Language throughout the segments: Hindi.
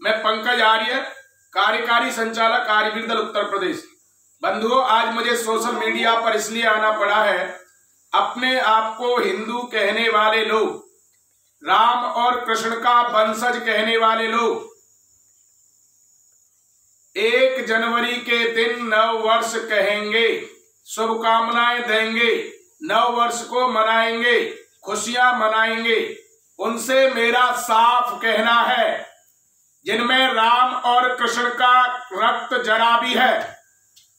मैं पंकज आर्य, कार्यकारी संचालक आर्यवीर दल उत्तर प्रदेश। बंधुओं, आज मुझे सोशल मीडिया पर इसलिए आना पड़ा है, अपने आप को हिंदू कहने वाले लोग, राम और कृष्ण का वंशज कहने वाले लोग 1 जनवरी के दिन नव वर्ष कहेंगे, शुभकामनाएं देंगे, नव वर्ष को मनाएंगे, खुशियां मनाएंगे। उनसे मेरा साफ कहना है, जिनमें राम और कृष्ण का रक्त जरा भी है,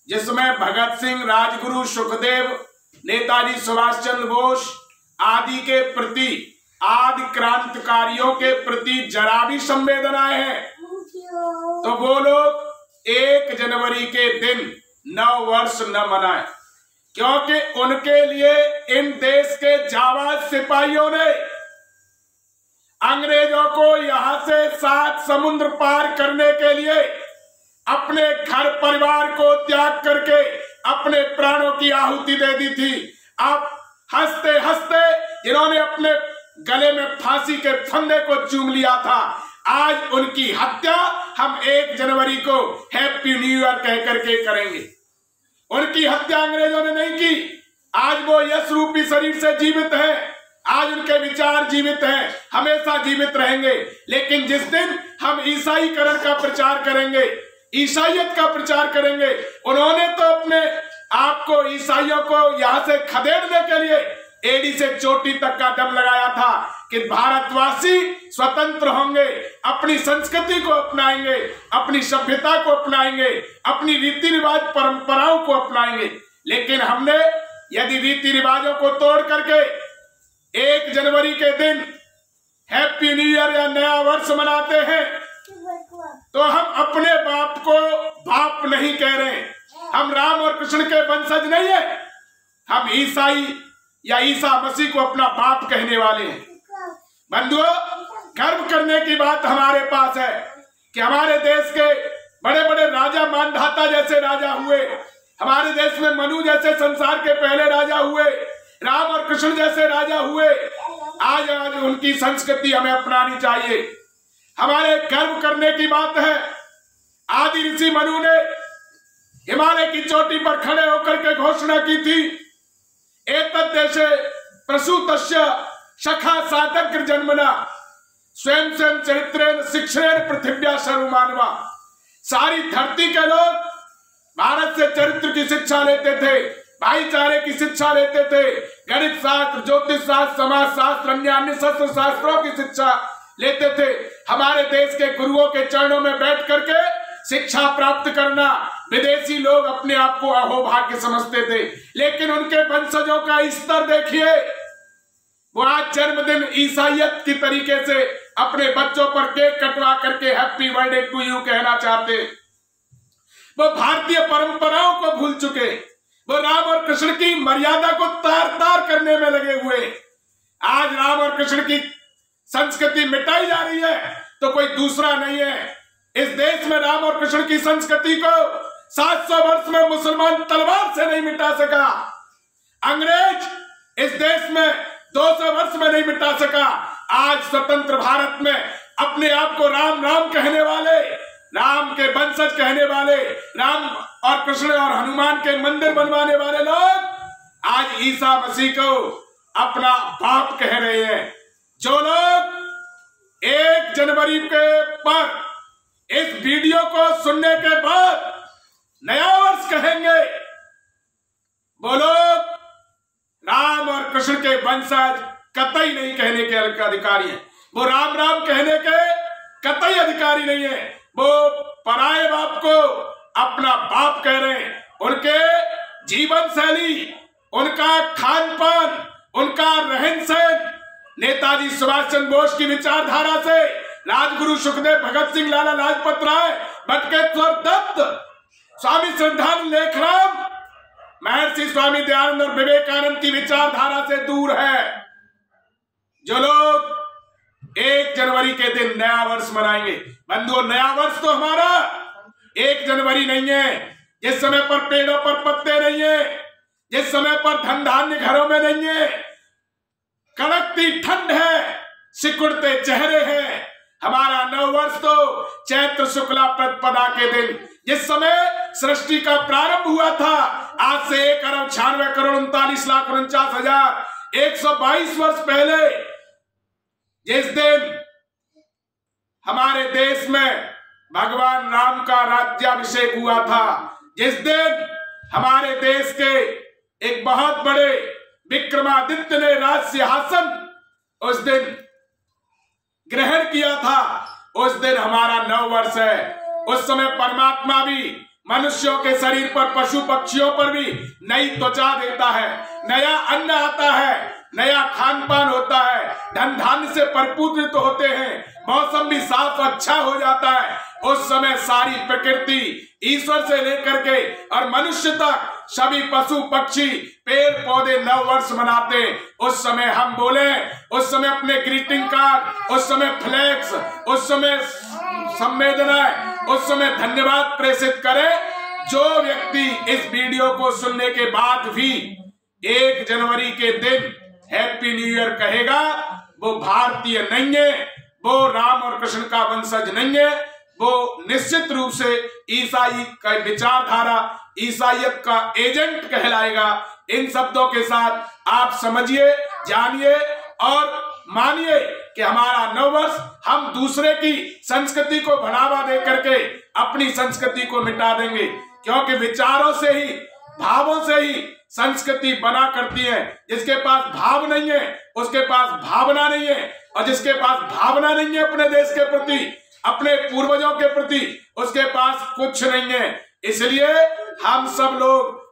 जिसमें भगत सिंह, राजगुरु, सुखदेव, नेताजी सुभाष चंद्र बोस आदि के प्रति, आदि क्रांतिकारियों के प्रति जरा भी संवेदनाएं हैं, तो वो लोग 1 जनवरी के दिन नव वर्ष न मनाएं, क्योंकि उनके लिए इन देश के जाबाज सिपाहियों ने अंग्रेजों को यहां से 7 समुद्र पार करने के लिए अपने घर परिवार को त्याग करके अपने प्राणों की आहुति दे दी थी। अब हंसते हंसते जिन्होंने अपने गले में फांसी के फंदे को चूम लिया था, आज उनकी हत्या हम 1 जनवरी को हैप्पी न्यू ईयर कह करके करेंगे। उनकी हत्या अंग्रेजों ने नहीं की। आज वो यश रूपी शरीर से जीवित है, आज उनके विचार जीवित हैं, हमेशा जीवित रहेंगे। लेकिन जिस दिन हम ईसाईकरण का प्रचार करेंगे, ईसाइयत का प्रचार करेंगे, उन्होंने तो अपने आप को, ईसाइयों को यहां से खदेड़ने के लिए एड़ी से चोटी तक का दम लगाया था कि भारतवासी स्वतंत्र होंगे, अपनी संस्कृति को अपनाएंगे, अपनी सभ्यता को अपनाएंगे, अपनी रीति रिवाज परंपराओं को अपनाएंगे। लेकिन हमने यदि रीति रिवाजों को तोड़ करके 1 जनवरी के दिन हैप्पी न्यू ईयर या नया वर्ष मनाते हैं, तो हम अपने बाप को बाप नहीं कह रहे। हम राम और कृष्ण के वंशज नहीं है, हम ईसाई या ईसा मसीह को अपना बाप कहने वाले हैं। बंधुओं, गर्व करने की बात हमारे पास है कि हमारे देश के बड़े बड़े राजा, मानधाता जैसे राजा हुए, हमारे देश में मनु जैसे संसार के पहले राजा हुए, राम और कृष्ण जैसे राजा हुए। आज उनकी संस्कृति हमें अपनानी चाहिए। हमारे गर्व करने की बात है, आदि ऋषि मनु ने हिमालय की चोटी पर खड़े होकर के घोषणा की थी, एतद् देशे प्रसूतस्य सखा साधक जन्मना स्वयं स्वयं चरित्रेण शिक्षेण पृथिव्या सर्वमानवा। सारी धरती के लोग भारत से चरित्र की शिक्षा लेते थे, भाईचारे की शिक्षा लेते थे, गणित शास्त्र, ज्योतिष शास्त्र, समाज शास्त्र, अन्य शस्त्र शास्त्रों की शिक्षा लेते थे। हमारे देश के गुरुओं के चरणों में बैठ करके शिक्षा प्राप्त करना विदेशी लोग अपने आप को अहोभाग्य समझते थे। लेकिन उनके वंशजों का स्तर देखिए, वो आज जन्मदिन ईसाइयत की तरीके से अपने बच्चों पर केक कटवा करके हैप्पी बर्थडे टू यू कहना चाहते। वो भारतीय परंपराओं को भूल चुके, वो राम और कृष्ण की मर्यादा को तार तार करने में लगे हुए। आज राम और कृष्ण की संस्कृति मिटाई जा रही है तो कोई दूसरा नहीं है। इस देश में राम और कृष्ण की संस्कृति को 700 वर्ष में मुसलमान तलवार से नहीं मिटा सका, अंग्रेज इस देश में 200 वर्ष में नहीं मिटा सका। आज स्वतंत्र भारत में अपने आप को राम राम कहने वाले, राम के वंशज कहने वाले, राम और कृष्ण और हनुमान के मंदिर बनवाने वाले लोग आज ईसा मसीह को अपना बाप कह रहे हैं। जो लोग 1 जनवरी के पर इस वीडियो को सुनने के बाद नया वर्ष कहेंगे, वो लोग राम और कृष्ण के वंशज कतई नहीं कहने के अधिकारी हैं। वो राम राम कहने के कतई अधिकारी नहीं है। वो पराये बाप को अपना बाप कह रहे हैं। उनके जीवन शैली, उनका खान पान, उनका रहन सहन नेताजी सुभाष चंद्र बोस की विचारधारा से, राजगुरु सुखदेव, भगत सिंह, लाला लाजपत राय, बटुकेश्वर दत्त, स्वामी श्रद्धानंद लेखराम, महर्षि स्वामी दयानंद और विवेकानंद की विचारधारा से दूर है। जो लोग 1 जनवरी के दिन नया वर्ष मनाएंगे, बंधुओं, नया वर्ष तो हमारा 1 जनवरी नहीं है, जिस समय पर पेड़ों पर पत्ते नहीं है, जिस समय पर धन धान्य घरों में नहीं है, कड़कती ठंड है, सिकुड़ते चेहरे हैं, हमारा नव वर्ष तो चैत्र शुक्ला प्रतिपदा के दिन, जिस समय सृष्टि का प्रारंभ हुआ था, आज से 1,96,39,49,122 वर्ष पहले, जिस दिन हमारे देश में भगवान राम का राज्याभिषेक हुआ था, जिस दिन हमारे देश के एक बहुत बड़े विक्रमादित्य ने राज सिंहासन उस दिन ग्रहण किया था, उस दिन हमारा नव वर्ष है। उस समय परमात्मा भी मनुष्यों के शरीर पर, पशु पक्षियों पर भी नई त्वचा देता है, नया अन्न आता है, नया खान पान होता है, धन धान्य से परिपूर्ण तो होते हैं, मौसम भी साफ अच्छा हो जाता है। उस समय सारी प्रकृति ईश्वर से लेकर के और मनुष्य तक सभी पशु पक्षी पेड़ पौधे नव वर्ष मनाते। उस समय हम बोले, उस समय अपने ग्रीटिंग कार्ड, उस समय फ्लैक्स, उस समय संवेदनाएं, उस समय धन्यवाद प्रेषित करें। जो व्यक्ति इस वीडियो को सुनने के बाद भी 1 जनवरी के दिन हैप्पी न्यू ईयर कहेगा, वो भारतीय नहीं है, वो राम और कृष्ण का वंशज नहीं है, वो निश्चित रूप से ईसाई का विचारधारा, ईसाईयत का एजेंट कहलाएगा। इन शब्दों के साथ आप समझिए, जानिए और मानिए कि हमारा नववर्ष हम दूसरे की संस्कृति को बढ़ावा दे करके अपनी संस्कृति को मिटा देंगे, क्योंकि विचारों से ही, भावों से ही संस्कृति बना करती है। जिसके पास भाव नहीं है उसके पास भावना नहीं है, और जिसके पास भावना नहीं है अपने देश के प्रति, अपने पूर्वजों के प्रति, उसके पास कुछ नहीं है। इसलिए हम सब लोग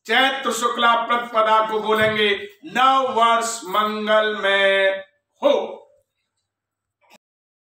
चैत्र शुक्ला प्रतिपदा को बोलेंगे नव वर्ष मंगलमय हो।